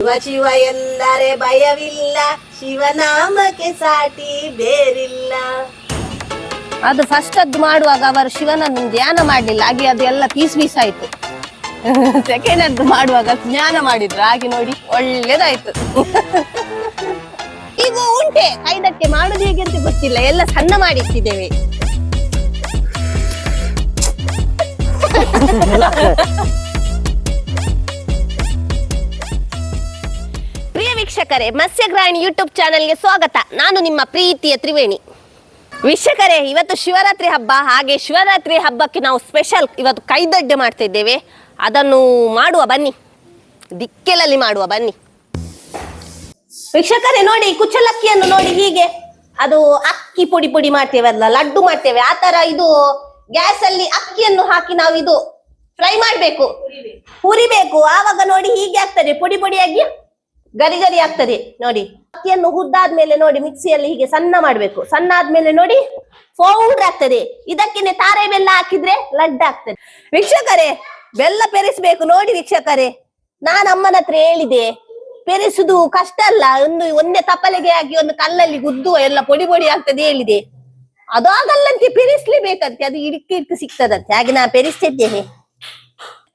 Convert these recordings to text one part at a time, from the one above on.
ಶಿವ ಶಿವ ಎಂದರೆ ಭಯವಿಲ್ಲ, ಶಿವನಾಮಕ್ಕೆ ಸಾಟಿ ಬೇರಿಲ್ಲ. ಅದು ಫಸ್ಟ್ ಅದ್ದು ಮಾಡುವಾಗ ಅವರು ಶಿವನನ್ನು ಧ್ಯಾನ ಮಾಡ್ಲಿಲ್ಲ, ಹಾಗೆ ಅದೆಲ್ಲ ಪೀಸ್ ಪೀಸ್ ಆಯ್ತು. ಸೆಕೆಂಡ್ ಅದ್ದು ಮಾಡುವಾಗ ಜ್ಞಾನ ಮಾಡಿದ್ರು, ಹಾಗೆ ನೋಡಿ ಒಳ್ಳೇದಾಯ್ತು. ಈಗ ಉಂಟೆ ಕೈದಟ್ಟೆ ಮಾಡುದು ಹೇಗೆ ಅಂತ ಗೊತ್ತಿಲ್ಲ, ಎಲ್ಲ ಸಣ್ಣ ಮಾಡಿಟ್ಟಿದ್ದೇವೆ. ಪ್ರಿಯ ವೀಕ್ಷಕರೇ, ಮತ್ಸ್ಯಗ್ರಾಣಿ ಯೂಟ್ಯೂಬ್ ಚಾನೆಲ್ಗೆ ಸ್ವಾಗತ. ನಾನು ನಿಮ್ಮ ಪ್ರೀತಿಯ ತ್ರಿವೇಣಿ. ವೀಕ್ಷಕರೇ, ಇವತ್ತು ಶಿವರಾತ್ರಿ ಹಬ್ಬ. ಹಾಗೆ ಶಿವರಾತ್ರಿ ಹಬ್ಬಕ್ಕೆ ನಾವು ಸ್ಪೆಷಲ್ ಇವತ್ತು ಕೈದಡ್ಡೆ ಮಾಡ್ತಾ ಇದ್ದೇವೆ. ಅದನ್ನು ಮಾಡುವ ಬನ್ನಿ, ದಿಕ್ಕೆಲಲ್ಲಿ ಮಾಡುವ ಬನ್ನಿ. ವೀಕ್ಷಕರೇ ನೋಡಿ, ಕುಚ್ಚಲಕ್ಕಿಯನ್ನು ನೋಡಿ, ಹೀಗೆ ಅದು ಅಕ್ಕಿ ಪುಡಿ ಪುಡಿ ಮಾಡ್ತೇವಲ್ಲ, ಲಡ್ಡು ಮಾಡ್ತೇವೆ ಆ ತರ. ಇದು ಗ್ಯಾಸ್ ಅಲ್ಲಿ ಅಕ್ಕಿಯನ್ನು ಹಾಕಿ ನಾವು ಇದು ಫ್ರೈ ಮಾಡ್ಬೇಕು, ಹುರಿಬೇಕು. ಆವಾಗ ನೋಡಿ ಹೀಗೆ ಆಗ್ತದೆ, ಪುಡಿ ಪುಡಿಯಾಗಿ ಗರಿ ಗರಿ ಆಗ್ತದೆ ನೋಡಿ. ಅಕ್ಕಿಯನ್ನು ಹುರಿದಾದ್ಮೇಲೆ ನೋಡಿ ಮಿಕ್ಸಿಯಲ್ಲಿ ಹೀಗೆ ಸಣ್ಣ ಮಾಡ್ಬೇಕು. ಸಣ್ಣ ಆದ್ಮೇಲೆ ನೋಡಿ ಪೌಡರ್ ಆಗ್ತದೆ. ಇದಕ್ಕಿನೆ ತಾರೆ ಬೆಲ್ಲ ಹಾಕಿದ್ರೆ ಲಡ್ಡು ಆಗ್ತದೆ. ವೀಕ್ಷಕರೇ, ಬೆಲ್ಲ ಪೆರಿಸ್ಬೇಕು ನೋಡಿ. ವೀಕ್ಷಕರೇ, ನಾನು ಅಮ್ಮನ ಹತ್ರ ಹೇಳಿದೆ, ಪೆರಿಸುದು ಕಷ್ಟ ಅಲ್ಲ, ಒಂದೇ ತಪ್ಪಲೆಗೆ ಹಾಕಿ ಒಂದು ಕಲ್ಲಲ್ಲಿ ಗುದ್ದುವ ಎಲ್ಲ ಪೊಡಿ ಪೊಡಿ ಆಗ್ತದೆ ಹೇಳಿದೆ. ಅದು ಆಗಲ್ಲಂತೆ, ಪೆರಿಸ್ಲೇಬೇಕಂತೆ, ಅದು ಇಡ್ಕು ಸಿಗ್ತದಂತೆ. ಹಾಗೆ ನಾನು ಪೆರಿಸ್ತಿದ್ದೇನೆ,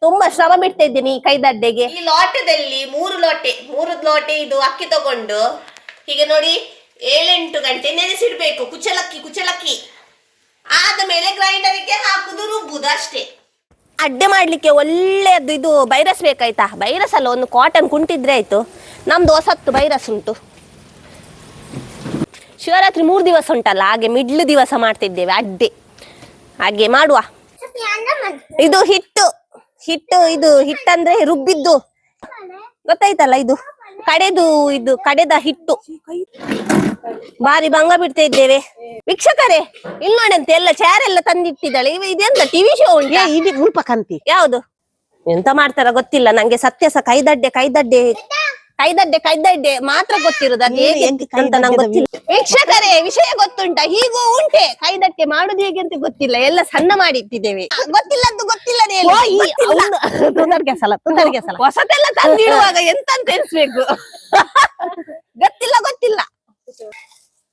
ತುಂಬಾ ಶ್ರಮ ಬಿಡ್ತಾ ಇದ್ದೇನೆ ಈ ಕೈದಡ್ಡೆಗೆ. ಈ ಲೋಟದಲ್ಲಿ ಮೂರು ಲೋಟೆ ಇದು ಅಕ್ಕಿ ತಗೊಂಡು ಹೀಗೆ ನೋಡಿ 7-8 ಗಂಟೆ ನೆನೆಸಿಡ್ಬೇಕು. ಕುಚ್ಚಲಕ್ಕಿ ಆದ ಮೇಲೆ ಗ್ರೈಂಡರ್ಗೆ ಹಾಕುದು, ರುಬ್ಬುದು ಅಷ್ಟೇ. ಅಡ್ಡೆ ಮಾಡ್ಲಿಕ್ಕೆ ಒಳ್ಳೆಯದು ಇದು ಬೈರಸ್ ಬೇಕಾಯ್ತಾ? ಬೈರಸ್ ಅಲ್ಲ, ಒಂದು ಕಾಟನ್ ಕುಂಟಿದ್ರೆ ಆಯ್ತು. ನಮ್ದು ಹೊಸತ್ತು ಬೈರಸ್ ಉಂಟು. ಶಿವರಾತ್ರಿ 3 ದಿವಸ ಉಂಟಲ್ಲ, ಹಾಗೆ ಮಿಡ್ಲು ದಿವಸ ಮಾಡ್ತಿದ್ದೇವೆ ಅಡ್ಡೆ. ಹಾಗೆ ಮಾಡುವ. ಇದು ಹಿಟ್ಟು ಇದು ಹಿಟ್ಟಂದ್ರೆ ರುಬ್ಬಿದ್ದು ಗೊತ್ತಾಯ್ತಲ್ಲ, ಇದು ಕಡೆದ ಹಿಟ್ಟು. ಬಾರಿ ಭಂಗ ಬಿಡ್ತಾ ಇದ್ದೇವೆ. ವೀಕ್ಷಕರೇ, ಇಲ್ಲಿ ನೋಡಂತೆ ಎಲ್ಲ ಚೇರ್ ಎಲ್ಲ ತಂದಿಟ್ಟಿದ್ದಾಳೆ. ಇದೆಂತ ಟಿವಿ ಶೋ ಉಂಟಾ? ಇದು ಉಳ್ಪಕಂತಿ ಯಾವುದು ಎಂತ ಮಾಡ್ತಾರ ಗೊತ್ತಿಲ್ಲ ನಂಗೆ. ಸತ್ಯಸ ಕೈದಡ್ಡೆ ಮಾತ್ರ ಗೊತ್ತಿರೋದು, ಅದು ಹೇಗೆ ಅಂತ ನಂಗೆ ಗೊತ್ತಿಲ್ಲ. ವೀಕ್ಷಕರೇ, ವಿಷಯ ಗೊತ್ತುಂಟ? ಹೀಗೂ ಉಂಟೆ ಕೈದಟ್ಟೆ ಮಾಡುದು ಹೇಗೆ ಅಂತ ಗೊತ್ತಿಲ್ಲ, ಎಲ್ಲ ಸಣ್ಣ ಮಾಡಿಟ್ಟಿದ್ದೇವೆ. ಗೊತ್ತಿಲ್ಲದ್ದು ಗೊತ್ತಿಲ್ಲದೆ ಹೊಸತೆಲ್ಲ ತಂದಿಡುವಾಗ ಎಂತಂತ ಎನ್ಸ್ಬೇಕು. ಗೊತ್ತಿಲ್ಲ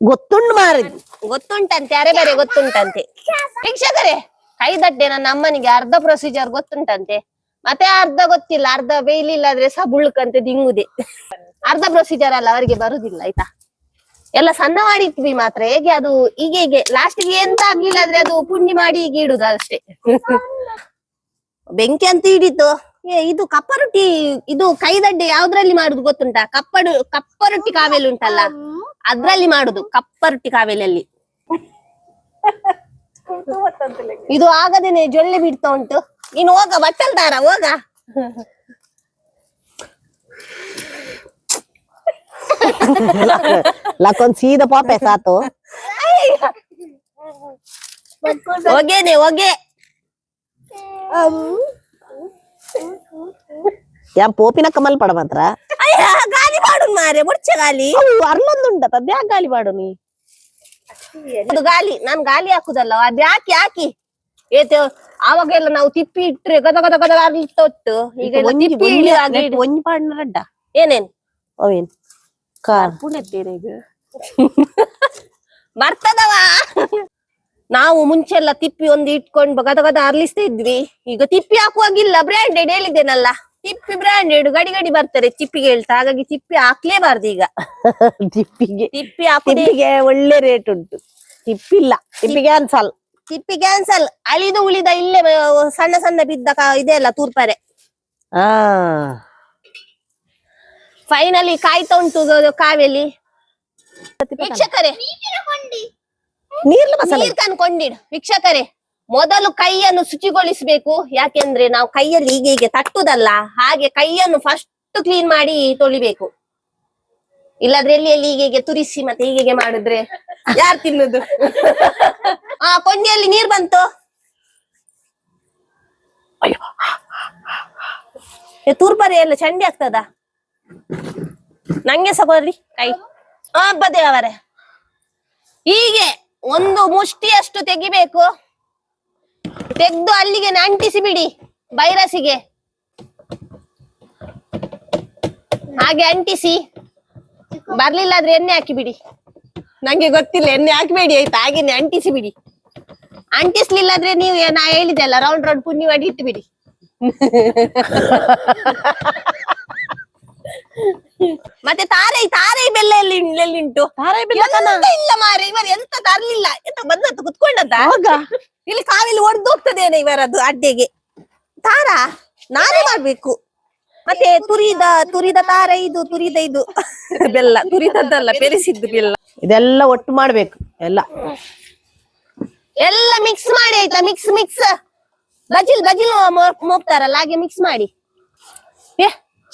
ಗೊತ್ತುಂಟು ಮಾರಿದ್ ಗೊತ್ತುಂಟಂತೆ, ಅರೆ ಬೇರೆ ಗೊತ್ತುಂಟಂತೆ. ವೀಕ್ಷಕರೇ, ಕೈದಡ್ಡೆ ನನ್ನ ಅಮ್ಮನಿಗೆ ಅರ್ಧ ಪ್ರೊಸೀಜರ್ ಗೊತ್ತುಂಟಂತೆ, ಮತ್ತೆ ಅರ್ಧ ಗೊತ್ತಿಲ್ಲ. ಅರ್ಧ ಬೇಯ್ಲಿಲ್ಲ ಆದ್ರೆ ಸಬುಳ್ಕಂತೆ ದಿಂಗುದೆ. ಅರ್ಧ ಪ್ರೊಸೀಜರ್ ಅಲ್ಲ, ಅವರಿಗೆ ಬರುದಿಲ್ಲ ಆಯ್ತಾ. ಎಲ್ಲ ಸಣ್ಣ ಮಾಡಿದ್ವಿ ಮಾತ್ರ. ಹೇಗೆ ಅದು ಹೀಗೆ ಲಾಸ್ಟಿಗೆ ಎಂತ ಆಗ್ಲಿಲ್ಲ ಆದ್ರೆ ಅದು ಪುಂಡಿ ಮಾಡಿ ಹೀಗೆ ಇಡುದು ಅಷ್ಟೇ. ಬೆಂಕಿ ಅಂತ ಹಿಡಿತು. ಇದು ಕಪ್ಪರೊಟ್ಟಿ, ಇದು ಕೈದಡ್ಡೆ ಯಾವ್ದ್ರಲ್ಲಿ ಮಾಡುದು ಗೊತ್ತುಂಟಾ? ಕಪ್ಪರೊಟ್ಟಿ ಕಾವೇಲಿ ಉಂಟಲ್ಲ, ಅದ್ರಲ್ಲಿ ಮಾಡುದು. ಕಪ್ಪರೊಟ್ಟಿ ಕಾವೇಲಿಯಲ್ಲಿ ಇದು ಆಗದೇನೆ ಜೊಳ್ಳೆ ಬಿಡ್ತಾ ಉಂಟು. ನೀನು ಹೋಗ, ಬಟ್ಟಲ್ ದಾರ ಹೋಗ. ಲಕ್ಕೊಂದ್ ಸೀದಾ ಪಾಪೆ ಸಾತು. ಹೊಗೆ ಯಾ ಪೋಪಿನ ಕಮಲ್ ಪಡ ಮಾತ್ರ ಗಾಲಿ ಮಾಡು ಮಾರೆ, ಮುಡ್ಚ ಗಾಲಿ ಅರ್ಲೊಂದುಂಟ ಬ್ಯಾಗ್ ಗಾಲಿ ಮಾಡು ನೀ. ಅದು ಗಾಲಿ ನಾನ್ ಗಾಲಿ ಹಾಕುದಲ್ಲ, ಅದು ಹಾಕಿ ಏತ ಆವಾಗೆಲ್ಲ ನಾವು ತಿಪ್ಪಿ ಇಟ್ರೆ ಗದ ಗದ ಗದ ಅಲ್ಲಿ ತೊಟ್ಟು. ಈಗ ಒಂಜಿ ಪಾಡ್ನರಡ್ಡ ಏನೇನ್ ಅವೇನ್ ಕಾರ್ ಬರ್ತದವ. ನಾವು ಮುಂಚೆಲ್ಲ ತಿಪ್ಪಿ ಒಂದು ಇಟ್ಕೊಂಡು ಗದ ಗದ ಅರ್ಲಿಸ್ತಾ ಇದ್ವಿ. ಈಗ ತಿಪ್ಪಿ ಹಾಕುವಾಗಿಲ್ಲ, ಬ್ರ್ಯಾಂಡೆಡ್ ಹೇಳಿದ್ದೇನಲ್ಲ, ತಿಪ್ಪಿ ಬ್ರ್ಯಾಂಡೆಡ್ ಗಡಿ ಬರ್ತಾರೆ ತಿಪ್ಪಿಗೆ ಹೇಳ್ತಾ. ಹಾಗಾಗಿ ತಿಪ್ಪಿ ಹಾಕ್ಲೇಬಾರ್ದು ಈಗ. ತಿಪ್ಪಿ ಹಾಕುದಿಗೆ ಒಳ್ಳೆ ರೇಟ್ ಉಂಟು. ತಿಪ್ಪಿಲ್ಲ, ತಿಪ್ಪಿ ಕ್ಯಾನ್ಸಲ್. ಅಳಿದು ಉಳಿದ ಇಲ್ಲೇ ಸಣ್ಣ ಸಣ್ಣ ಬಿದ್ದ ಇದೆಲ್ಲ ತೂರ್ಪಾರೆ. ಫೈನಲಿ ಕಾಯ್ತಾ ಉಂಟು ಕಾವೇಲಿ. ವೀಕ್ಷಕರೇ, ನೀರ್ ಕನ್ಕೊಂಡಿಡ್. ವೀಕ್ಷಕರೇ, ಮೊದಲು ಕೈಯನ್ನು ಶುಚಿಗೊಳಿಸ್ಬೇಕು. ಯಾಕೆಂದ್ರೆ ನಾವು ಕೈಯಲ್ಲಿ ಹೀಗೆ ತಟ್ಟುದಲ್ಲ, ಹಾಗೆ ಕೈಯನ್ನು ಫಸ್ಟ್ ಕ್ಲೀನ್ ಮಾಡಿ ತೊಳಿಬೇಕು. ಇಲ್ಲಾದ್ರೆ ಎಲ್ಲಿ ಹೀಗೆ ತುರಿಸಿ ಮತ್ತೆ ಹೀಗೆ ಮಾಡಿದ್ರೆ ಯಾರು ತಿನ್ನುದು? ಕೊಂಡಿಯಲ್ಲಿ ನೀರ್ ಬಂತು. ತೂರ್ಪರಿ ಎಲ್ಲ ಚಂಡಿ ಆಗ್ತದ. ನಂಗೆ ಸಗೋದ್ರಿ ಕೈ ಬದೇ ಅವರೇ. ಹೀಗೆ ಒಂದು ಮುಷ್ಟಿಯಷ್ಟು ತೆಗಿಬೇಕು. ತೆಗ್ದು ಅಲ್ಲಿಗೆ ಅಂಟಿಸಿ ಬಿಡಿ ಬೈರಸಿಗೆ. ಹಾಗೆ ಅಂಟಿಸಿ. ಬರ್ಲಿಲ್ಲ ಆದ್ರೆ ಎಣ್ಣೆ ಹಾಕಿ ಬಿಡಿ. ನಂಗೆ ಗೊತ್ತಿಲ್ಲ, ಎಣ್ಣೆ ಹಾಕ್ಬೇಡಿ ಆಯ್ತಾ, ಹಾಗೇನೆ ಅಂಟಿಸಿ ಬಿಡಿ. ಅಂಟಿಸ್ಲಿಲ್ಲ ಆದ್ರೆ ನೀವು ನಾ ಹೇಳಿದೆ ಅಲ್ಲ, ರೌಂಡ್ ರೌಂಡ್ ಪುಣ್ಣಿ ಮಾಡಿ ಇಟ್ಟು ಬಿಡಿ. ಮತ್ತೆ ತಾರೈ ಬೆಲ್ಲ ಎಲ್ಲಿಂಟು? ಇಲ್ಲ ಮಾರೆ, ಇವರು ಎಂತ ತರ್ಲಿಲ್ಲ. ಎಂತ ಬಂದದ್ದು ಕುತ್ಕೊಂಡದ್ದ ಇಲ್ಲಿ ಕಾವಿಲಿ ಒಡೆದು ಹೋಗ್ತದೇನೆ ಇವರದ್ದು ಅಡ್ಡೆಗೆ. ತಾರ ನಾನೇ ಮಾಡ್ಬೇಕು. ಮತ್ತೆ ತುರಿದ ತಾರ ಇದು ಬೆಲ್ಲ, ತುರಿದದ್ದಲ್ಲ, ಬೆರೆಸಿದ್ದು ಬೆಲ್ಲ. ಇದೆಲ್ಲ ಒಟ್ಟು ಮಾಡ್ಬೇಕು ಎಲ್ಲ ಮಿಕ್ಸ್ ಮಾಡಿ ಆಯ್ತಾ. ಮಿಕ್ಸ್ ಬಜಿಲ್ ಮೋಗ್ತಾರಲ್ಲ, ಹಾಗೆ ಮಿಕ್ಸ್ ಮಾಡಿ.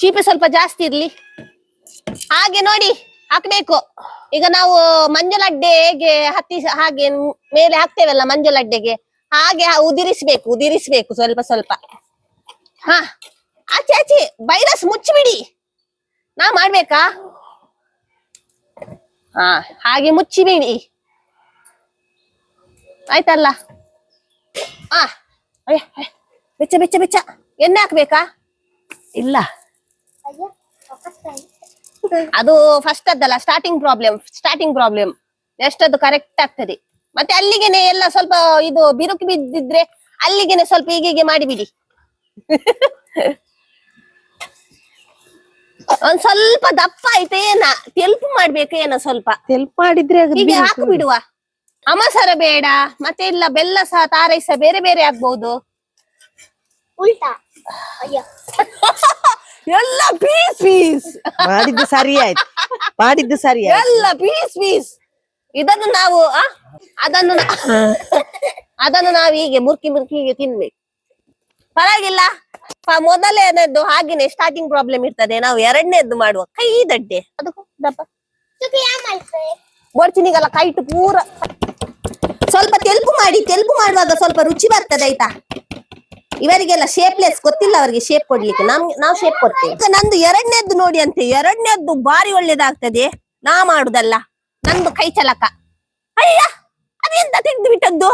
ಚೀಪೆ ಸ್ವಲ್ಪ ಜಾಸ್ತಿ ಇರ್ಲಿ. ಹಾಗೆ ನೋಡಿ ಹಾಕ್ಬೇಕು. ಈಗ ನಾವು ಮಂಜಲಡ್ಡೆ ಹೇಗೆ ಹಾಗೆ ಮೇಲೆ ಹಾಕ್ತೇವಲ್ಲ ಮಂಜಲಡ್ಡೆಗೆ, ಹಾಗೆ ಉದಿರಿಸ್ಬೇಕು ಸ್ವಲ್ಪ. ಹಾ, ಆಚೆ ವೈರಸ್ ಮುಚ್ಚಿಬಿಡಿ. ನಾ ಮಾಡ್ಬೇಕಾ? ಹಾ, ಹಾಗೆ ಮುಚ್ಚಿಬಿಡಿ ಆಯ್ತಲ್ಲ. ಹಾ, ಬೆಚ್ಚ ಎಣ್ಣೆ ಹಾಕ್ಬೇಕಾ? ಇಲ್ಲ, ಅದು ಫಸ್ಟ್ ಅದ್ದಲ್ಲ, ಸ್ಟಾರ್ಟಿಂಗ್ ಪ್ರಾಬ್ಲಮ್. ನೆಕ್ಸ್ಟ್ ಅದು ಕರೆಕ್ಟ್ ಆಗ್ತದೆ. ಮತ್ತೆ ಅಲ್ಲಿಗೆನೆ ಎಲ್ಲ ಸ್ವಲ್ಪ ಇದು ಬಿರುಕು ಬಿದ್ದಿದ್ರೆ ಅಲ್ಲಿಗೆನೆ ಸ್ವಲ್ಪ ಹೀಗೆ ಮಾಡಿಬಿಡಿ. ಒಂದ್ ಸ್ವಲ್ಪ ದಪ್ಪ ಆಯ್ತಾ ಏನ ತೆಲ್ಪು ಮಾಡ್ಬೇಕೇನ? ಸ್ವಲ್ಪ ತೆಲ್ಪ ಮಾಡಿದ್ರೆ ಹೀಗೆ ಹಾಕು ಬಿಡುವ. ಅಮಸರ ಬೇಡ, ಮತ್ತೆ ಇಲ್ಲ ಬೆಲ್ಲ ಸಹ ತಾರೈ ಸಹ ಬೇರೆ ಆಗ್ಬಹುದು. ಉಲ್ಟಾ ಅಯ್ಯ ಎಲ್ಲ ಪೀಸ್ ಮಾಡಿದ್ದು ಸರಿ ಆಯ್ತು. ಎಲ್ಲ ಪೀಸ್. ಇದನ್ನು ನಾವು ಅದನ್ನು ನಾವು ಹೀಗೆ ಮುರ್ಕಿ ಹೀಗೆ ತಿನ್ಬೇಕು. ಪರವಾಗಿಲ್ಲ. ಮೊದಲನೇದ್ದು ಹಾಗೇನೆ ಸ್ಟಾರ್ಟಿಂಗ್ ಪ್ರಾಬ್ಲಮ್ ಇರ್ತದೆ. ನಾವು ಎರಡನೇದ್ದು ಮಾಡುವ ಕೈ ದಡ್ಡೆ ಅದಕ್ಕೂ ದಪ್ಪ ಬೋಡ್ಚಿನಿಗೆಲ್ಲ ಕೈಟು ಪೂರ ಸ್ವಲ್ಪ ತೆಲ್ಪು ಮಾಡುವಾಗ ಸ್ವಲ್ಪ ರುಚಿ ಬರ್ತದೆ ಆಯ್ತಾ. ಇವರಿಗೆಲ್ಲ ಶೇಪ್ಲೆಸ್ ಗೊತ್ತಿಲ್ಲ, ಅವರಿಗೆ ಶೇಪ್ ಕೊಡ್ಲಿಕ್ಕೆ. ನಾವು ಶೇಪ್ ಕೊಡ್ತೇವೆ. ನಂದು ಎರಡನೇದ್ದು ನೋಡಿ ಅಂತೆ, ಎರಡನೇದ್ದು ಬಾರಿ ಒಳ್ಳೇದಾಗ್ತದೆ. ನಾ ಮಾಡುದಲ್ಲ, ನಂದು ಕೈ ಚಲಕ. ಅಯ್ಯ, ಅದೆಂತ ತೆಗೆದು ಬಿಟ್ಟದ್ದು?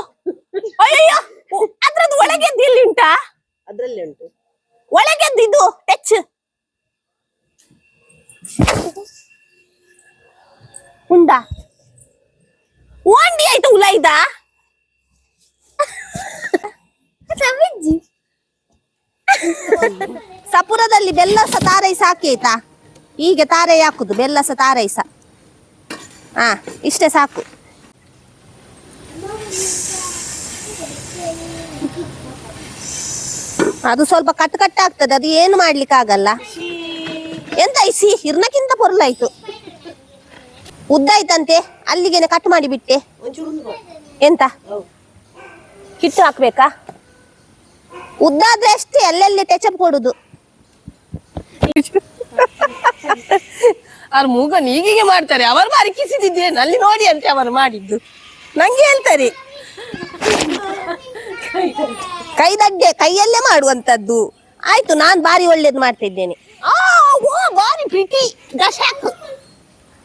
ಅಯ್ಯೋ, ಅದ್ರದ್ದು ಒಳಗೆದ್ದು ಎಲ್ಲಿ ಉಂಟಾ? ಅದ್ರಲ್ಲಿ ಉಂಟು ಒಳಗೆದ್ದು ಇದು ಟಚ್ ಉಂಡಾ? ಓಂಡಿ ಆಯ್ತು ಹುಲ ಇದ. ಸಪುರದಲ್ಲಿ ಬೆಲ್ಲ ಸಹ ತಾರೈಸ ಹಾಕಿ ಆಯ್ತಾ. ಹೀಗೆ ತಾರೈ ಹಾಕುದು, ಬೆಲ್ಲ ಸಹ ತಾರೈಸ. ಹಾ, ಇಷ್ಟೇ ಸಾಕು. ಅದು ಸ್ವಲ್ಪ ಕಟ್ ಆಗ್ತದೆ, ಅದು ಏನು ಮಾಡ್ಲಿಕ್ಕೆ ಆಗಲ್ಲ. ಎಂತ ಐಸಿ ಹಿರ್ನಕ್ಕಿಂತ ಪೊರ್ಲಾಯ್ತು. ಉದ್ದಾಯ್ತಂತೆ, ಅಲ್ಲಿಗೆನೆ ಕಟ್ ಮಾಡಿ ಬಿಟ್ಟೆ. ಎಂತ ಹಿಟ್ಟು ಹಾಕ್ಬೇಕಾ? ಉದ್ದಾದ್ರೆ ಅಷ್ಟೇ, ಅಲ್ಲೆಲ್ಲಿ ಟೆಚಪ್ ಕೊಡುದು. ಅವ್ರ ಮೂಗನ್ ಹೀಗೆ ಮಾಡ್ತಾರೆ. ಅವರು ಬಾರಿ ಕಿಸಿದಿದ್ದೇನೆ ಅಲ್ಲಿ ನೋಡಿ ಅಂತೆ ಅವರು ಮಾಡಿದ್ದು. ನಂಗೆ ಹೇಳ್ತಾರೆ ಕೈದಡ್ಡೆ, ಕೈಯಲ್ಲೇ ಮಾಡುವಂತದ್ದು. ಆಯ್ತು, ನಾನ್ ಬಾರಿ ಒಳ್ಳೇದು ಮಾಡ್ತಿದ್ದೇನೆ. ಬಾರಿ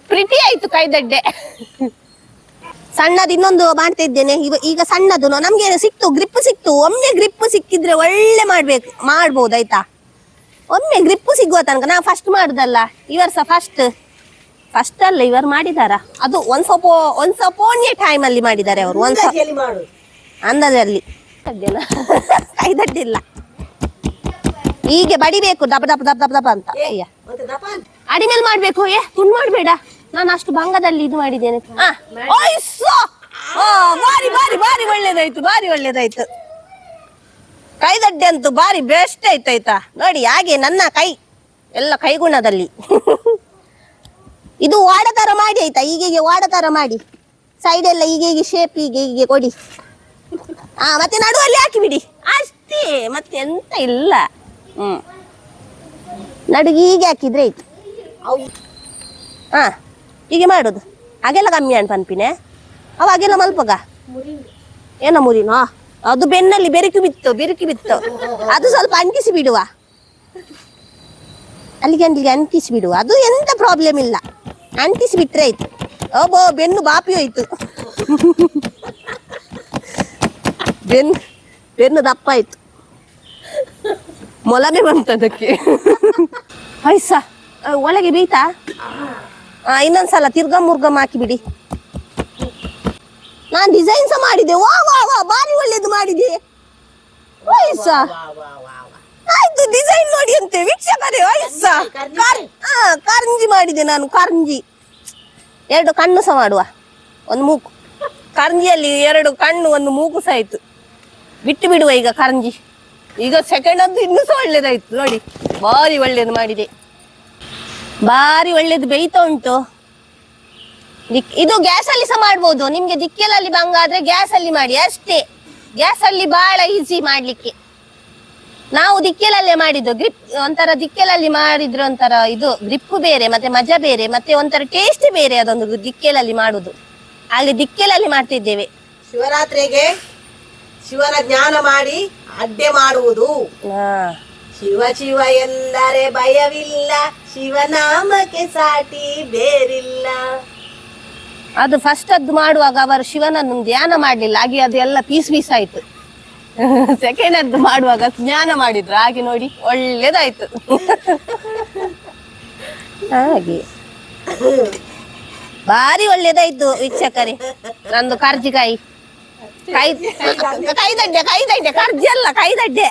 ಪ್ರಿಟಿ ಆಯ್ತು ಕೈದಡ್ಡೆ. ಸಣ್ಣದು ಇನ್ನೊಂದು ಮಾಡ್ತಿದ್ದೇನೆ ಈಗ. ಸಣ್ಣದು ನಮ್ಗೆ ಗ್ರಿಪ್ ಸಿಕ್ತು. ಒಮ್ಮೆ ಗ್ರಿಪ್ ಸಿಕ್ಕಿದ್ರೆ ಒಳ್ಳೆ ಮಾಡ್ಬೋದು ಆಯ್ತಾ. ಒಮ್ಮೆ ಗ್ರಿಪ್ ಸಿಗುವ ತನಕ ನಾ ಫಸ್ಟ್ ಮಾಡುದಲ್ಲ. ಇವರು ಸಹ ಫಸ್ಟ್ ಅಲ್ಲ, ಇವರು ಮಾಡಿದಾರ. ಅದು ಒಂದ್ ಸಪೋನ್ಯ ಟೈಮ್ ಅಲ್ಲಿ ಮಾಡಿದ್ದಾರೆ ಅವರು. ಅಂದಾಜಲ್ಲಿ ಕೈದಡ್ಡಿಲ್ಲ. ಹೀಗೆ ಬಡಿಬೇಕು, ದಪ ಅಂತ. ಅಡಿಮೇಲೆ ಮಾಡ್ಬೇಕು. ತುಂಡು ಮಾಡ್ಬೇಡ. ನಾನು ಅಷ್ಟು ಭಂಗದಲ್ಲಿ ಇದು ಮಾಡಿದ್ದೇನೆ. ಬಾರಿ ಒಳ್ಳೇದಾಯ್ತು. ಕೈದಡ್ಡೆ ಅಂತೂ ಬಾರಿ ಬೆಸ್ಟ್ ಆಯ್ತಾಯ್ತಾ. ನೋಡಿ ಹಾಗೆ ನನ್ನ ಕೈ ಎಲ್ಲ ಕೈಗುಣದಲ್ಲಿ. ಇದು ವಾಡ ತರ ಮಾಡಿ ಆಯ್ತಾ. ಹೀಗೆ ವಾಡ ತರ ಮಾಡಿ ಸೈಡ್ ಎಲ್ಲ ಹೀಗೆ ಶೇಪ್ ಹೀಗೆ ಕೊಡಿ. ಮತ್ತೆ ನಡುವಲ್ಲಿ ಹಾಕಿ ಬಿಡಿ ಅಷ್ಟೇ, ಮತ್ತೆ ಎಂತ ಇಲ್ಲ. ನಡುಗೆ ಹೀಗೆ ಹಾಕಿದ್ರೆ ಆಯ್ತು. ಹೀಗೆ ಮಾಡುದು. ಹಾಗೆಲ್ಲ ಕಮ್ಮಿ ಪನ್ಪಿನೇ ಅವಾಗೆಲ್ಲ ಮಲ್ಪಗ ಏನ ಮುರಿನೋ ಅದು ಬೆನ್ನಲ್ಲಿ ಬೆರುಕಿ ಬಿತ್ತು. ಅದು ಸ್ವಲ್ಪ ಅಂಟಿಸಿ ಬಿಡುವ, ಅಲ್ಲಿಗೆ ಅಂಟಿಸಿ ಬಿಡುವ. ಅದು ಎಂತ ಪ್ರಾಬ್ಲಮ್ ಇಲ್ಲ, ಅಂಟಿಸಿ ಬಿಟ್ರೆ ಆಯ್ತು. ಬೆನ್ನು ಬಾಪಿ ಹೋಯ್ತು. ಬೆನ್ನು ದಪ್ಪ ಆಯ್ತು, ಮೊಲನೆ ಬಂತದಕ್ಕೆ. ಐಸ ಒಳಗೆ ಬೀತಾ ಇನ್ನೊಂದ್ಸಲ ತಿರ್ಗಾ ಮುರ್ಗಮ್ ಹಾಕಿ ಬಿಡಿ. ನಾನ್ ಡಿಸೈನ್ ಸಹ ಮಾಡಿದೆ. ವಾ ವಾ ವಾ ಬಾರಿ ಒಳ್ಳೇದು ಮಾಡಿದೆ. ವಯಸ್ಸ ಆಯ್ತು ಡಿಸೈನ್ ನೋಡಿ ಅಂತೆ ವೀಕ್ಷಕರೇ. ವಯಸ್ಸ ಕರ್ಂಜಿ ಮಾಡಿದೆ ನಾನು. ಕರ್ಂಜಿ 2 ಕಣ್ಣು ಸಹ ಮಾಡುವ, 1 ಮೂಗು. ಕರ್ಂಜಿಯಲ್ಲಿ 2 ಕಣ್ಣು 1 ಮೂಗು ಸಹ ಆಯ್ತು. ಬಿಟ್ಟು ಬಿಡುವ ಈಗ ಕರ್ಂಜಿ. ಈಗ ಸೆಕೆಂಡ್ ಅಂತೂ ಇನ್ನೂ ಸಹ ಒಳ್ಳೇದಾಯ್ತು ನೋಡಿ. ಬಾರಿ ಒಳ್ಳೇದು ಮಾಡಿದೆ, ಬಾರಿ ಒಳ್ಳೇದು ಬೇಯ್ತಾ ಉಂಟು. ಇದು ಗ್ಯಾಸ್ ಅಲ್ಲಿ ಸಹ ಮಾಡ್ಬೋದು. ನಿಮ್ಗೆ ದಿಕ್ಕೆಲಲ್ಲಿ ಭಂಗ ಆದ್ರೆ ಗ್ಯಾಸ್ ಅಲ್ಲಿ ಮಾಡಿ ಅಷ್ಟೇ. ಗ್ಯಾಸ್ ಅಲ್ಲಿ ಬಹಳ ಈಸಿ ಮಾಡ್ಲಿಕ್ಕೆ. ನಾವು ದಿಕ್ಕೆಲಲ್ಲೇ ಮಾಡಿದ್ದು. ಗ್ರಿಪ್ ಒಂಥರ ದಿಕ್ಕೆಲಲ್ಲಿ ಮಾಡಿದ್ರೆ ಒಂಥರ ಇದು ಗ್ರಿಪ್ ಬೇರೆ, ಮತ್ತೆ ಮಜಾ ಬೇರೆ, ಮತ್ತೆ ಒಂಥರ ಟೇಸ್ಟ್ ಬೇರೆ ಅದೊಂದು ದಿಕ್ಕೆಲಲ್ಲಿ ಮಾಡುದು. ಅಲ್ಲಿ ದಿಕ್ಕೆಲಲ್ಲಿ ಮಾಡ್ತಿದ್ದೇವೆ. ಶಿವರಾತ್ರಿಗೆ ಶಿವನ ಜ್ಞಾನ ಮಾಡಿ ಅಡ್ಡೆ ಮಾಡುವುದು. ಶಿವ ಶಿವ ಎಂದರೆ ಭಯವಿಲ್ಲ, ಶಿವನಾಮಕ್ಕೆ ಸಾಟಿ ಬೇರಿಲ್ಲ. ಅದು ಫಸ್ಟ್ ಅದ್ದು ಮಾಡುವಾಗ ಅವರು ಶಿವನನ್ನು ಧ್ಯಾನ ಮಾಡ್ಲಿಲ್ಲ, ಹಾಗೆ ಅದು ಎಲ್ಲ ಪೀಸ್ ಪೀಸ್ ಆಯ್ತು. ಸೆಕೆಂಡ್ ಅದ್ದು ಮಾಡುವಾಗ ಜ್ಞಾನ ಮಾಡಿದ್ರು, ಹಾಗೆ ನೋಡಿ ಒಳ್ಳೇದಾಯ್ತು. ಹಾಗೆ ಬಾರಿ ಒಳ್ಳೇದಾಯ್ತು ವೀಕ್ಷಕರೇ. ನಂದು ಕರ್ಜಿಕಾಯಿ ಕೈದಡ್ಡೆ ಕರ್ಜಿ ಅಲ್ಲ ಕೈದಡ್ಡೆ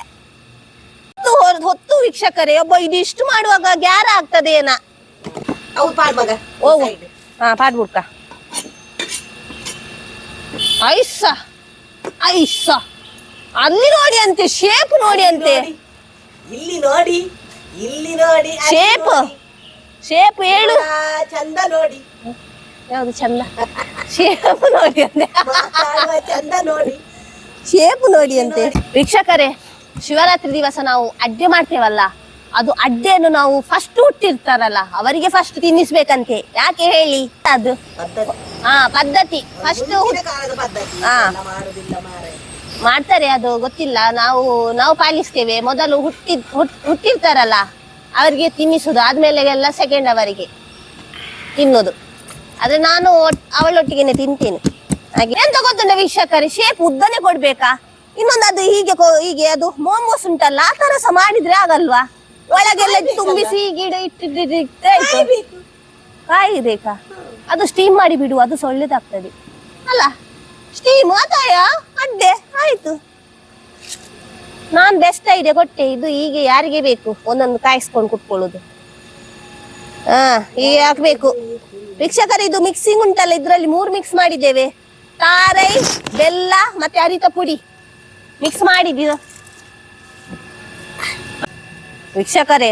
ಹೊತ್ತು ವೀಕ್ಷಕರೇ. ಒಬ್ಬ ಇದಿಷ್ಟು ಮಾಡುವಾಗ ಗ್ಯಾರ ಆಗ್ತದೆ ಏನ. ಹೌದು ಪಾಡ್ ಮಗ. ಹೋಗು. ಪಾಡ್ಬಿಡ್ಕ ಐಸ ಐಸ. ಅಲ್ಲಿ ನೋಡಿ ಅಂತೆ, ಶೇಪ್ ನೋಡಿ ಅಂತೆ. ಇಲ್ಲಿ ನೋಡಿ, ಇಲ್ಲಿ ನೋಡಿ, ಶೇಪ್ ಶೇಪ್ ಹೇಳು. ಚಂದ ನೋಡಿ. ಯಾವ್ದು ಚಂದ? ಶೇಪ್ ನೋಡಿ ಅಂತೆ. ಚಂದ ನೋಡಿ, ಶೇಪ್ ನೋಡಿ ಅಂತೆ. ವೀಕ್ಷಕರೇ, ಶಿವರಾತ್ರಿ ದಿವಸ ನಾವು ಅಡ್ಡೆ ಮಾಡ್ತೇವಲ್ಲ, ಅದು ಅಡ್ಡೆಯನ್ನು ನಾವು ಫಸ್ಟ್ ಹುಟ್ಟಿರ್ತಾರಲ್ಲ ಅವರಿಗೆ ಫಸ್ಟ್ ತಿನ್ನಿಸ್ಬೇಕಂತೆ. ಯಾಕೆ ಹೇಳಿ? ಅದು ಪದ್ಧತಿ. ಫಸ್ಟ್ ಮಾಡ್ತಾರೆ, ಅದು ಗೊತ್ತಿಲ್ಲ. ನಾವು ಪಾಲಿಸ್ತೇವೆ. ಮೊದಲು ಹುಟ್ಟಿರ್ತಾರಲ್ಲ ಅವರಿಗೆ ತಿನ್ನಿಸುದು, ಆದ್ಮೇಲೆ ಎಲ್ಲ ಸೆಕೆಂಡ್ ಅವರಿಗೆ ತಿನ್ನೋದು. ಆದ್ರೆ ನಾನು ಅವಳೊಟ್ಟಿಗೆನೆ ತಿಂತೇನೆ. ಹಾಗೆ ಎಂತ ಗೊತ್ತುಂಟ ವೀಕ್ಷಕರೇ, ಶೇಪ್ ಉದ್ದನೆ ಕೊಡ್ಬೇಕಾ? ಇನ್ನೊಂದು ಅದು ಹೀಗೆ ಅದು ಮೋಮೋಸ್ ಉಂಟಲ್ಲ, ಆ ತರ ಸಹ ಮಾಡಿದ್ರೆ ಆಗಲ್ವಾ? ಒಳಗೆಲ್ಲ ತುಂಬಿಸಿ ಗಿಡ ಇಟ್ಟಿಟ್ಟು ಕಾಯ್ಬೇಕಾ? ಅದು ಸ್ಟೀಮ್ ಮಾಡಿ ಬಿಡು, ಅದು ಒಳ್ಳೇದಾಗ್ತದೆ ಅಲ್ಲ? ಸ್ಟೀಮ್ ಅಥವಾ ಅಡ್ಡೆ ಆಯ್ತು. ನಾನ್ ಬೆಸ್ಟ್ ಐಡಿಯಾ ಕೊಟ್ಟೆ. ಇದು ಹೀಗೆ ಯಾರಿಗೆ ಬೇಕು ಒಂದೊಂದು ಕಾಯಿಸ್ಕೊಂಡು ಕುತ್ಕೊಳ್ಳೋದು. ಹೀಗೆ ಹಾಕ್ಬೇಕು ವೀಕ್ಷಕರೇ. ಇದು ಮಿಕ್ಸಿಂಗ್ ಉಂಟಲ್ಲ, ಇದ್ರಲ್ಲಿ 3 ಮಿಕ್ಸ್ ಮಾಡಿದ್ದೇವೆ. ತಾರೈ, ಬೆಲ್ಲ ಮತ್ತೆ ಅರಿತ ಪುಡಿ ಮಿಕ್ಸ್ ಮಾಡಿದ್ದೀವಿ ವೀಕ್ಷಕರೇ.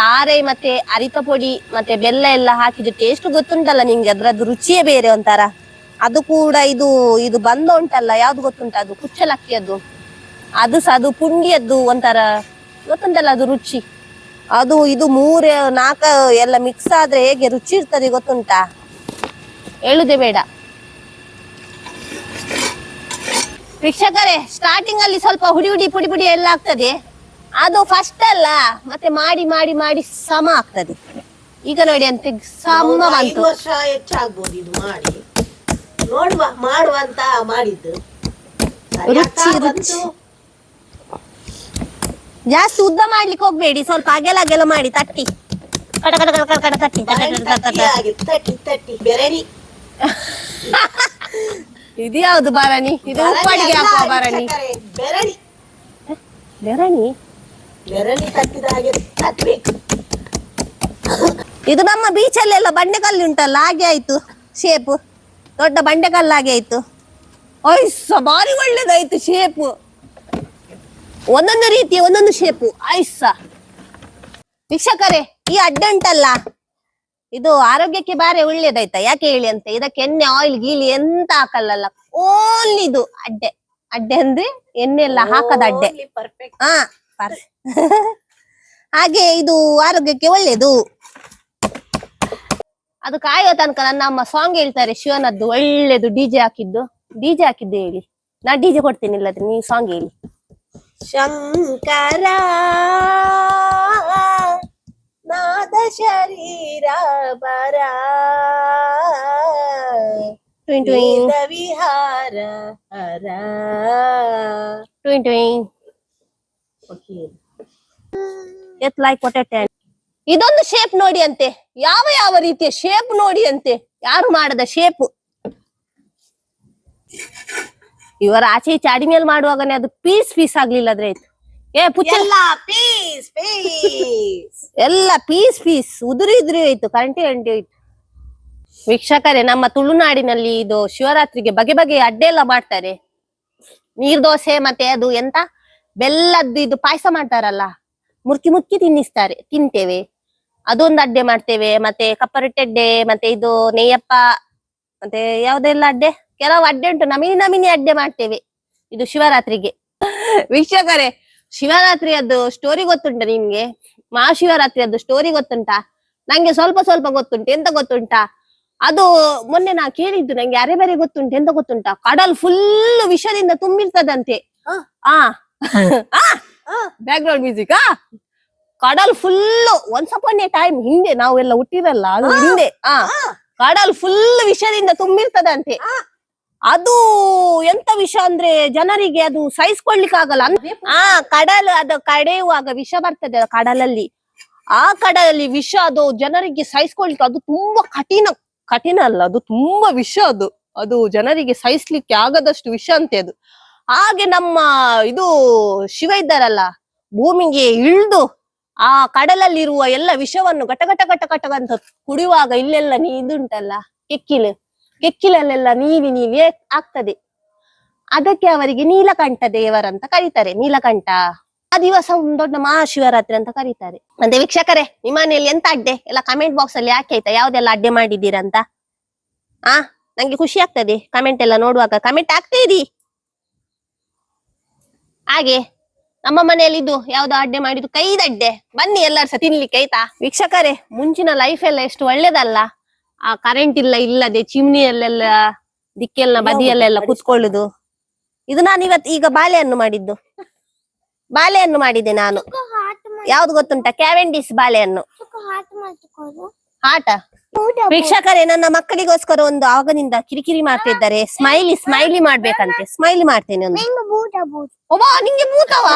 ತಾರೈ ಮತ್ತೆ ಅರಿತ ಪುಡಿ ಮತ್ತೆ ಬೆಲ್ಲ ಎಲ್ಲ ಹಾಕಿದ್ದು ಟೇಸ್ಟ್ ಗೊತ್ತುಂಟಲ್ಲ ನಿಮ್ಗೆ? ಅದ್ರದ್ದು ರುಚಿಯೇ ಬೇರೆ ಒಂಥರ. ಅದು ಕೂಡ ಇದು ಬಂದ ಉಂಟಲ್ಲ, ಯಾವ್ದು ಗೊತ್ತುಂಟ? ಅದು ಕುಚ್ಚಲಕ್ಕಿಯದ್ದು, ಅದು ಪುಂಡಿಯದ್ದು ಒಂಥರ ಗೊತ್ತುಂಟಲ್ಲ ಅದು ರುಚಿ. ಅದು ಇದು 3-4 ಎಲ್ಲ ಮಿಕ್ಸ್ ಆದ್ರೆ ಹೇಗೆ ರುಚಿ ಇರ್ತದೆ ಗೊತ್ತುಂಟಾ? ಹೇಳುದೇ ಬೇಡ ವೀಕ್ಷಕರೇ. ಸ್ಟಾರ್ಟಿಂಗ್ ಅಲ್ಲಿ ಸ್ವಲ್ಪ ಹುಡಿ ಪುಡಿ ಎಲ್ಲ ಆಗ್ತದೆ. ಅದು ಫಸ್ಟ್ ಅಲ್ಲ, ಮತ್ತೆ ಮಾಡಿ ಮಾಡಿ ಮಾಡಿ ಸಮ ಆಗ್ತದೆ. ಈಗ ನೋಡಿ ಅಂತ ಸಮ ಬಂತು. 5 ವರ್ಷ ಹೆಚ್ಚಾಗ್ಬೋದು ಇದು ಮಾಡಿ. ನೋಡುವ ಮಾಡುವಂತ ಮಾಡಿದ್ದು. ರುಚಿ ಜಾಸ್ತಿ ಉದ್ದ ಮಾಡ್ಲಿಕ್ಕೆ ಹೋಗ್ಬೇಡಿ, ಸ್ವಲ್ಪ ಅಗೆಲ ಮಾಡಿ ತಟ್ಟಿ ಕಟ ಕಟ ಕಟ ಕಟ ತಟ್ಟಿ ತಟ್ಟಿ ಬೆರಣಿ. ಇದು ಯಾವ್ದು ಬರಣಿ? ಇದು ಉಪ್ಪಾಡಿಗೆ ಹಾಕುವ ಬರಣಿ. ಬೆರಣಿ ತಟ್ಟಿದ ಹಾಗೆ ತಟ್ಟಬೇಕು. ಇದು ನಮ್ಮ ಬೀಚಲ್ಲೆಲ್ಲ ಬಂಡೆಕಲ್ಲು ಉಂಟಲ್ಲ, ಹಾಗೆ ಆಯ್ತು ಶೇಪ್. ದೊಡ್ಡ ಬಂಡೆಕಲ್ಲು ಹಾಗೆ ಆಯ್ತು. ಐಸ ಬಾರಿ ಒಳ್ಳೇದಾಯ್ತು ಶೇಪ್. ಒಂದೊಂದು ರೀತಿಯ ಒಂದೊಂದು ಶೇಪು. ಐಸ ವೀಕ್ಷಕರೇ, ಈ ಅಡ್ಡೆ ಉಂಟಲ್ಲ, ಇದು ಆರೋಗ್ಯಕ್ಕೆ ಬಾರಿ ಒಳ್ಳೇದಾಯ್ತಾ? ಯಾಕೆ ಹೇಳಿ ಅಂತ, ಇದಕ್ಕೆ ಎಣ್ಣೆ ಆಯಿಲ್ ಗೀಲಿ ಎಂತ ಹಾಕಲ್ಲ. ಓನ್ಲಿ ಇದು ಅಡ್ಡೆ. ಅಡ್ಡೆ ಅಂದ್ರೆ ಎಣ್ಣೆ ಎಲ್ಲ ಹಾಕದ ಅಡ್ಡೆ. ಹಾಗೆ ಇದು ಆರೋಗ್ಯಕ್ಕೆ ಒಳ್ಳೇದು. ಅದು ಕಾಯುವ ತನಕ ನನ್ನ ಅಮ್ಮ ಸಾಂಗ್ ಹೇಳ್ತಾರೆ ಶಿವನದ್ದು ಒಳ್ಳೇದು. ಡಿಜೆ ಹಾಕಿದ್ದು ಹೇಳಿ. ನಾ ಡಿಜೆ ಕೊಡ್ತೀನಿ, ಇಲ್ಲದ್ರೆ ನೀವು ಸಾಂಗ್ ಹೇಳಿ. ಶಂಕರ ನಾದ ಶರೀರ ಬರ ವಿಹಾರ ಹರ It's like potato. ಇದೊಂದು ಶೇಪ್ ನೋಡಿ ಅಂತೆ, ಯಾವ ಯಾವ ರೀತಿಯ ಶೇಪ್ ನೋಡಿ ಅಂತೆ, ಯಾರು ಮಾಡದ ಶೇಪ್. ಇವರ ಆಚೆ ಈಚೆ ಅಡಿಮೇಲ್ ಮಾಡುವಾಗನೇ ಅದು ಪೀಸ್ ಪೀಸ್ ಆಗ್ಲಿಲ್ಲ ಆದ್ರೆ ಆಯ್ತು. ಎಲ್ಲ ಪೀಸ್ ಪೀಸ್ ಎಲ್ಲ ಪೀಸ್ ಪೀಸ್ ಉದುರಿ ಹೋಯ್ತು, ಕರೆಂಟಿ ಹೋಯ್ತು. ವೀಕ್ಷಕರೇ, ನಮ್ಮ ತುಳುನಾಡಿನಲ್ಲಿ ಇದು ಶಿವರಾತ್ರಿಗೆ ಬಗೆ ಬಗೆಯ ಅಡ್ಡೆ ಎಲ್ಲ ಮಾಡ್ತಾರೆ. ನೀರ್ದೋಸೆ ಮತ್ತೆ ಅದು ಎಂತ ಬೆಲ್ಲದ್ದು ಇದು ಪಾಯಸ ಮಾಡ್ತಾರಲ್ಲ, ಮುರ್ಕಿ ಮುರ್ಕಿ ತಿಂತೇವೆ. ಅದೊಂದು ಅಡ್ಡೆ ಮಾಡ್ತೇವೆ. ಮತ್ತೆ ಕಪ್ಪರೊಟ್ಟೆ ಅಡ್ಡೆ, ಮತ್ತೆ ಇದು ನೆಯ್ಯಪ್ಪ, ಮತ್ತೆ ಯಾವ್ದೆಲ್ಲ ಅಡ್ಡೆ, ಕೆಲವು ಅಡ್ಡೆ ಉಂಟು, ನಮಿನಿ ಅಡ್ಡೆ ಮಾಡ್ತೇವೆ ಇದು ಶಿವರಾತ್ರಿಗೆ. ವೀಕ್ಷಕರೇ, ಶಿವರಾತ್ರಿಯದ್ದು ಸ್ಟೋರಿ ಗೊತ್ತುಂಟಾ ನಿಮ್ಗೆ? ಮಹಾಶಿವರಾತ್ರಿಯದ್ದು ಸ್ಟೋರಿ ಗೊತ್ತುಂಟಾ? ನಂಗೆ ಸ್ವಲ್ಪ ಸ್ವಲ್ಪ ಗೊತ್ತುಂಟು. ಎಂತ ಗೊತ್ತುಂಟಾ? ಅದು ಮೊನ್ನೆ ನಾ ಕೇಳಿದ್ದು, ನಂಗೆ ಅರೆ ಬೇರೆ ಗೊತ್ತುಂಟು. ಎಂತ ಗೊತ್ತುಂಟಾ? ಕಡಲ್ ಫುಲ್ ವಿಷದಿಂದ ತುಂಬಿರ್ತದಂತೆ. Background music. ಕಡಲ್ full once upon a time, ಹಿಂದೆ ನಾವೆಲ್ಲ ಹುಟ್ಟಿರಲ್ಲ, ಅದು ಹಿಂದೆ. ಕಡಲ್ ಫುಲ್ ವಿಷದಿಂದ ತುಂಬಿರ್ತದಂತೆ. ಅದು ಎಂತ ವಿಷ ಅಂದ್ರೆ ಜನರಿಗೆ ಅದು ಸಹಿಸ್ಕೊಳ್ಲಿಕ್ಕೆ ಆಗಲ್ಲ. ಕಡಲ್ ಅದು ಕಡೆಯುವಾಗ ವಿಷ ಬರ್ತದೆ ಕಡಲಲ್ಲಿ. ಆ ಕಡಲಲ್ಲಿ ವಿಷ ಅದು ಜನರಿಗೆ ಸಹಿಸ್ಕೊಳ್ಲಿಕ್ಕೆ, ಅದು ತುಂಬಾ ಕಠಿಣ ಅಲ್ಲ, ಅದು ತುಂಬಾ ವಿಷ. ಅದು ಜನರಿಗೆ ಸಹಿಸ್ಲಿಕ್ಕೆ ಆಗದಷ್ಟು ವಿಷ ಅಂತೆ ಅದು. ಹಾಗೆ ನಮ್ಮ ಇದು ಶಿವ ಇದ್ದಾರಲ್ಲ, ಭೂಮಿಗೆ ಇಳ್ದು ಆ ಕಡಲಲ್ಲಿರುವ ಎಲ್ಲ ವಿಷವನ್ನು ಘಟ ಘಟ ಘಟ ಘಟ ಅಂತ ಕುಡಿಯುವಾಗ ಇಲ್ಲೆಲ್ಲ ಇದುಂಟಲ್ಲ ಕೆಕ್ಕಿಲಲ್ಲೆಲ್ಲ ನೀವಿ ಆಗ್ತದೆ. ಅದಕ್ಕೆ ಅವರಿಗೆ ನೀಲಕಂಠ ದೇವರಂತ ಕರೀತಾರೆ. ನೀಲಕಂಠ ಆ ದಿವಸ ಒಂದು ದೊಡ್ಡ ಮಹಾಶಿವರಾತ್ರಿ ಅಂತ ಕರೀತಾರೆ. ಮತ್ತೆ ವೀಕ್ಷಕರೇ, ನಿಮ್ಮ ಮನೆಯಲ್ಲಿ ಎಂತ ಅಡ್ಡೆ ಎಲ್ಲ ಕಮೆಂಟ್ ಬಾಕ್ಸ್ ಅಲ್ಲಿ ಹಾಕಿ ಆಯ್ತಾ, ಯಾವ್ದೆಲ್ಲ ಅಡ್ಡೆ ಮಾಡಿದ್ದೀರಂತ. ನಂಗೆ ಖುಷಿ ಆಗ್ತದೆ ಕಮೆಂಟ್ ಎಲ್ಲ ನೋಡುವಾಗ. ಕಮೆಂಟ್ ಆಗ್ತೇರಿ. ಹಾಗೆ ನಮ್ಮ ಮನೆಯಲ್ಲಿ ಇದು ಯಾವ್ದೋ ಅಡ್ಡೆ ಮಾಡಿದ್ದು, ಕೈದಡ್ಡೆ. ಬನ್ನಿ ಎಲ್ಲರೂ ಸಹ ತಿನ್ಲಿಕ್ಕೆ ಆಯ್ತಾ. ವೀಕ್ಷಕರೇ, ಮುಂಚಿನ ಲೈಫ್ ಎಲ್ಲ ಎಷ್ಟು ಒಳ್ಳೇದಲ್ಲ. ಆ ಕರೆಂಟ್ ಇಲ್ಲದೆ ಚಿಮ್ನಿಯಲ್ಲೆಲ್ಲ ದಿಕ್ಕೆಲ್ಲ ಬದಿಯಲ್ಲೆಲ್ಲ ಕುತ್ಕೊಳ್ಳುದು. ಇದು ನಾನು ಈಗ ಬಾಳೆಹಣ್ಣು ಮಾಡಿದ್ದೆ ನಾನು. ಯಾವ್ದು ಗೊತ್ತುಂಟ? ಕ್ಯಾವೆಂಡಿಸ್ ಬಾಳೆಹಣ್ಣು. ಆಟ. ವೀಕ್ಷಕರೇ, ನನ್ನ ಮಕ್ಕಳಿಗೋಸ್ಕರ ಒಂದು ಆಗನಿಂದ ಕಿರಿಕಿರಿ ಮಾಡ್ತಿದ್ದಾರೆ. ಸ್ಮೈಲಿ ಮಾಡ್ಬೇಕಂತೆ. ಸ್ಮೈಲಿ ಮಾಡ್ತೇನೆ ಒಂದು. ಒಬ್ಬ ನಿಂಗೆ ಭೂತವಾ?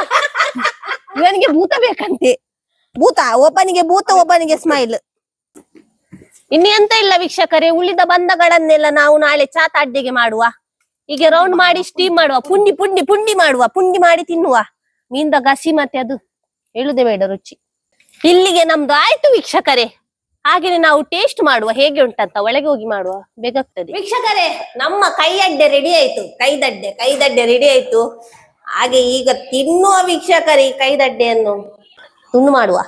ನನಗೆ ಭೂತ ಬೇಕಂತೆ. ಭೂತ, ಒಬ್ಬನಿಗೆ ಭೂತ, ಒಬ್ಬನಿಗೆ ಸ್ಮೈಲ್. ಇನ್ನೆಂತ ಇಲ್ಲ ವೀಕ್ಷಕರೇ, ಉಳಿದ ಬಂಧಗಳನ್ನೆಲ್ಲ ನಾವು ನಾಳೆ ಚಾತ ಅಡ್ಡೆಗೆ ಮಾಡುವ. ಹೀಗೆ ರೌಂಡ್ ಮಾಡಿ ಸ್ಟೀಮ್ ಮಾಡುವ. ಪುಂಡಿ ಮಾಡುವ. ಪುಂಡಿ ಮಾಡಿ ತಿನ್ನುವ. ಮೀನ್ದ ಗಸಿ ಮತ್ತೆ ಅದು ಹೇಳುದೇ ಬೇಡ, ರುಚಿ. ಇಲ್ಲಿಗೆ ನಮ್ದು ಆಯ್ತು ವೀಕ್ಷಕರೇ. ಹಾಗೇನೆ ನಾವು ಟೇಸ್ಟ್ ಮಾಡುವ ಹೇಗೆ ಉಂಟಂತ. ಒಳಗೆ ಹೋಗಿ ಮಾಡುವ, ಬೇಕಾಗ್ತದೆ. ವೀಕ್ಷಕರೇ, ನಮ್ಮ ಕೈದಡ್ಡೆ ರೆಡಿ ಆಯ್ತು. ಕೈದಡ್ಡೆ ರೆಡಿ ಆಯ್ತು. ಹಾಗೆ ಈಗ ತಿನ್ನುವ ವೀಕ್ಷಕರೇ. ಈ ಕೈದಡ್ಡೆಯನ್ನು ತುಂಡು ಮಾಡುವ.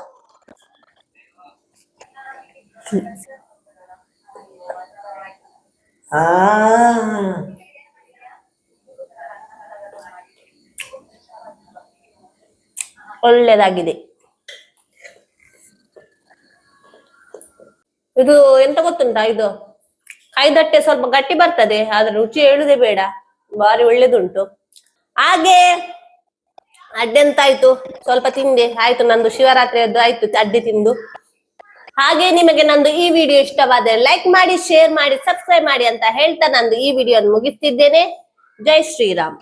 ಒಳ್ಳೆದಾಗಿದೆ. ಇದು ಎಂತ ಗೊತ್ತುಂಟಾ? ಇದು ಕೈದಟ್ಟೆ ಸ್ವಲ್ಪ ಗಟ್ಟಿ ಬರ್ತದೆ, ಆದ್ರೆ ರುಚಿ ಹೇಳುದೇ ಬೇಡ, ಬಾರಿ ಒಳ್ಳೇದುಂಟು. ಹಾಗೆ ಅಡ್ಡೆಂತಾಯ್ತು, ಸ್ವಲ್ಪ ತಿಂದೆ ಆಯ್ತು. ನಂದು ಶಿವರಾತ್ರಿಯದ್ದು ಆಯ್ತು ಅಡ್ಡೆ ತಿಂದು. ಹಾಗೆ ನಿಮಗೆ ನಂದು ಈ ವಿಡಿಯೋ ಇಷ್ಟವಾದರೆ ಲೈಕ್ ಮಾಡಿ, ಶೇರ್ ಮಾಡಿ, ಸಬ್ಸ್ಕ್ರೈಬ್ ಮಾಡಿ ಅಂತ ಹೇಳ್ತಾ ನಂದು ಈ ವಿಡಿಯೋ ಮುಗಿಸ್ತಿದ್ದೇನೆ. ಜೈ ಶ್ರೀರಾಮ್.